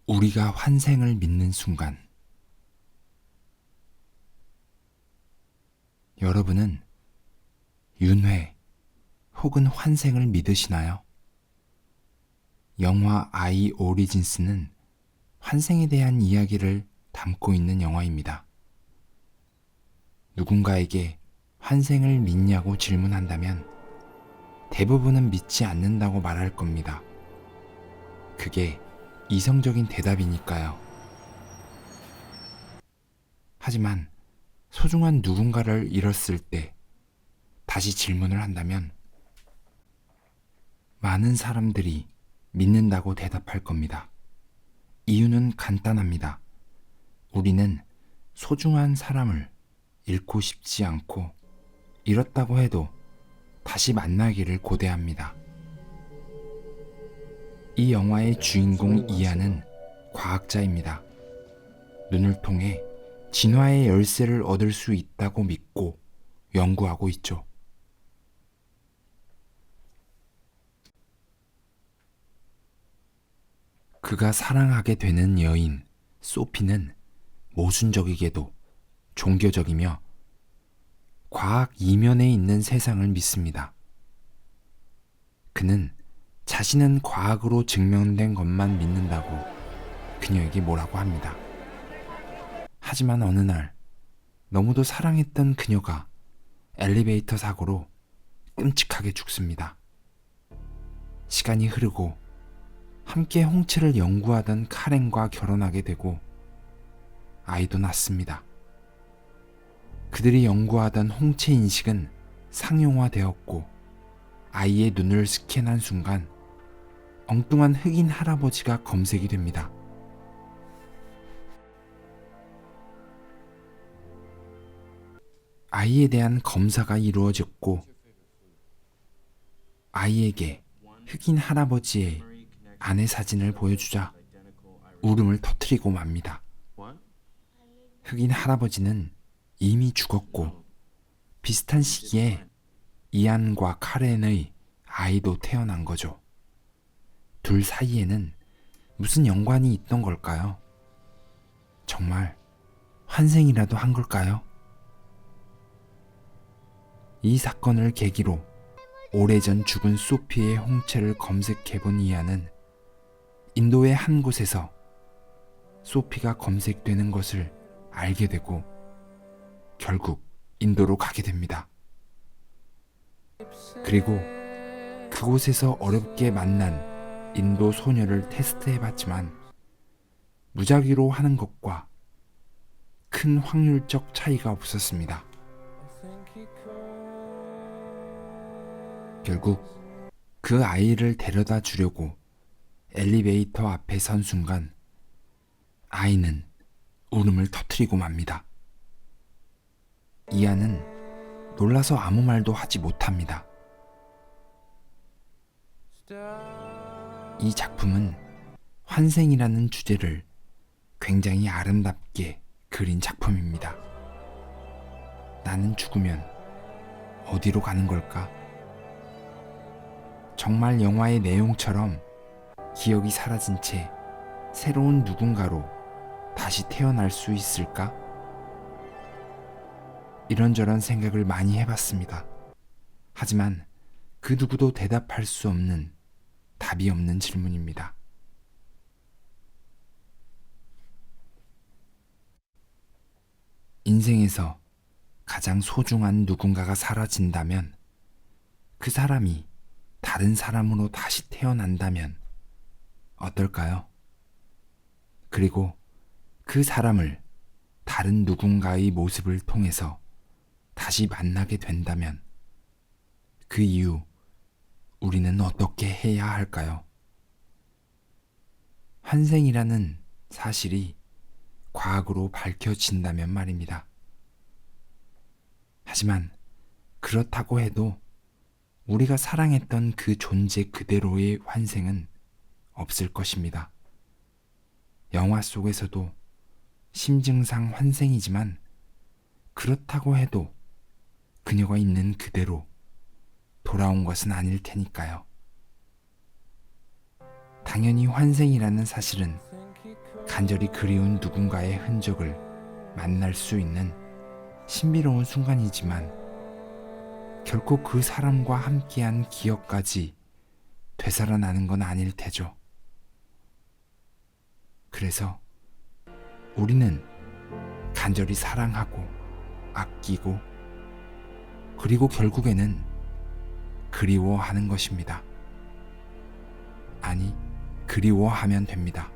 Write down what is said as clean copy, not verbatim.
우리가 환생을 믿는 순간, 여러분은 윤회 혹은 환생을 믿으시나요? 영화 아이 오리진스는 환생에 대한 이야기를 담고 있는 영화입니다. 누군가에게 환생을 믿냐고 질문한다면 대부분은 믿지 않는다고 말할 겁니다. 그게 이성적인 대답이니까요. 하지만 소중한 누군가를 잃었을 때 다시 질문을 한다면 많은 사람들이 믿는다고 대답할 겁니다. 이유는 간단합니다. 우리는 소중한 사람을 잃고 싶지 않고 잃었다고 해도 다시 만나기를 고대합니다. 이 영화의 주인공 이안은 과학자입니다. 눈을 통해 진화의 열쇠를 얻을 수 있다고 믿고 연구하고 있죠. 그가 사랑하게 되는 여인 소피는 모순적이게도 종교적이며 과학 이면에 있는 세상을 믿습니다. 그는 자신은 과학으로 증명된 것만 믿는다고 그녀에게 뭐라고 합니다. 하지만 어느 날 너무도 사랑했던 그녀가 엘리베이터 사고로 끔찍하게 죽습니다. 시간이 흐르고 함께 홍채를 연구하던 카렌과 결혼하게 되고 아이도 낳습니다. 그들이 연구하던 홍채 인식은 상용화되었고 아이의 눈을 스캔한 순간 엉뚱한 흑인 할아버지가 검색이 됩니다. 아이에 대한 검사가 이루어졌고 아이에게 흑인 할아버지의 아내 사진을 보여주자 울음을 터뜨리고 맙니다. 흑인 할아버지는 이미 죽었고 비슷한 시기에 이안과 카렌의 아이도 태어난 거죠. 둘 사이에는 무슨 연관이 있던 걸까요? 정말 환생이라도 한 걸까요? 이 사건을 계기로 오래전 죽은 소피의 홍채를 검색해본 이안은 인도의 한 곳에서 소피가 검색되는 것을 알게 되고 결국 인도로 가게 됩니다. 그리고 그곳에서 어렵게 만난 인도 소녀를 테스트해봤지만 무작위로 하는 것과 큰 확률적 차이가 없었습니다. 결국 그 아이를 데려다 주려고 엘리베이터 앞에 선 순간 아이는 울음을 터뜨리고 맙니다. 이안은 놀라서 아무 말도 하지 못합니다. 이 작품은 환생이라는 주제를 굉장히 아름답게 그린 작품입니다. 나는 죽으면 어디로 가는 걸까? 정말 영화의 내용처럼 기억이 사라진 채 새로운 누군가로 다시 태어날 수 있을까? 이런저런 생각을 많이 해봤습니다. 하지만 그 누구도 대답할 수 없는 답이 없는 질문입니다. 인생에서 가장 소중한 누군가가 사라진다면 그 사람이 다른 사람으로 다시 태어난다면 어떨까요? 그리고 그 사람을 다른 누군가의 모습을 통해서 다시 만나게 된다면 그 이후 우리는 어떻게 해야 할까요? 환생이라는 사실이 과학으로 밝혀진다면 말입니다. 하지만 그렇다고 해도 우리가 사랑했던 그 존재 그대로의 환생은 없을 것입니다. 영화 속에서도 심증상 환생이지만 그렇다고 해도 그녀가 있는 그대로 돌아온 것은 아닐 테니까요. 당연히 환생이라는 사실은 간절히 그리운 누군가의 흔적을 만날 수 있는 신비로운 순간이지만 결코 그 사람과 함께한 기억까지 되살아나는 건 아닐 테죠. 그래서 우리는 간절히 사랑하고 아끼고 그리고 결국에는 그리워하는 것입니다. 아니, 그리워하면 됩니다.